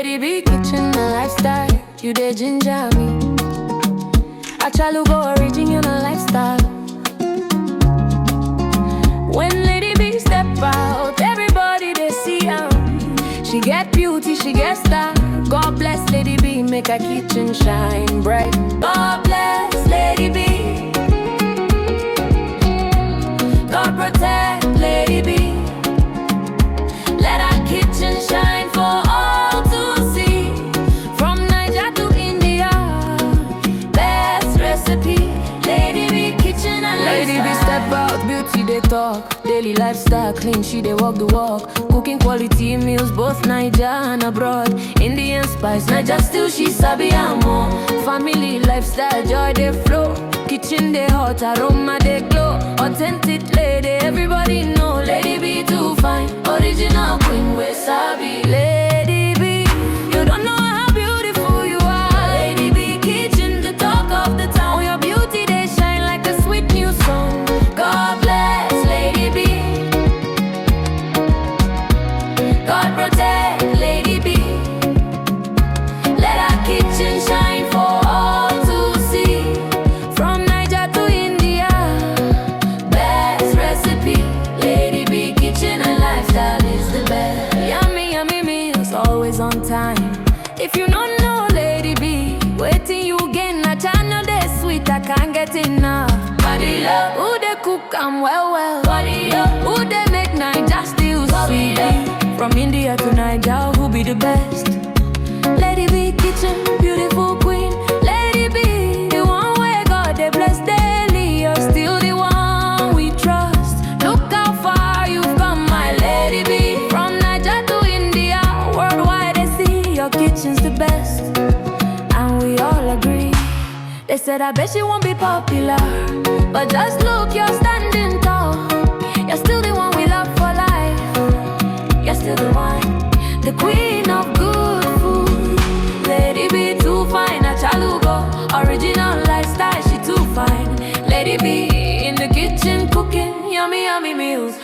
Lady B kitchen a lifestyle, you dey ginger me. I try to go original lifestyle. When Lady B step out, everybody they see her. She get beauty, she get style. God bless Lady B, make her kitchen shine bright. God bless Lady B. God protect Lady B. Let her kitchen shine for all to see. From Niger to India, best recipe. Lady B kitchen and Lady B step out, beauty they talk. Daily lifestyle clean, she they walk the walk. Cooking quality meals, both Niger and abroad. Indian spice, Niger still she sabi and more. Family lifestyle, joy they flow. Kitchen they hot, aroma they glow. Authentic lady, everybody know. Lady B too fine, original queen we sabi. Lady B, you don't know how beautiful you are. Lady B kitchen, the talk of the town. Your beauty they shine like a sweet new song. God bless Lady B. God protect Lady B. Let our kitchen shine for all to see. From Niger to India, best recipe. Lady B kitchen and lifestyle is the best. Yummy, yummy meals, always on time. If you don't know Lady B, waiting you gain a channel they sweet, I can't get enough. Body love, who they cook and well. Body up, who they make Niger still sweet. From India to Niger, who be the best? Lady B kitchen, beautiful queen. Lady B, the one where God they bless daily. You're still the one we trust. Look how far you've come, my Lady B. From Niger to India, worldwide they see your kitchen's the best. And we all agree. They said I bet she won't be popular, but just look, you're standing tall. You're still the one we love for life. You're still the one, the queen of good food. Lady B too fine, a chalugo. Original lifestyle, she too fine. Lady B in the kitchen cooking yummy, yummy meals.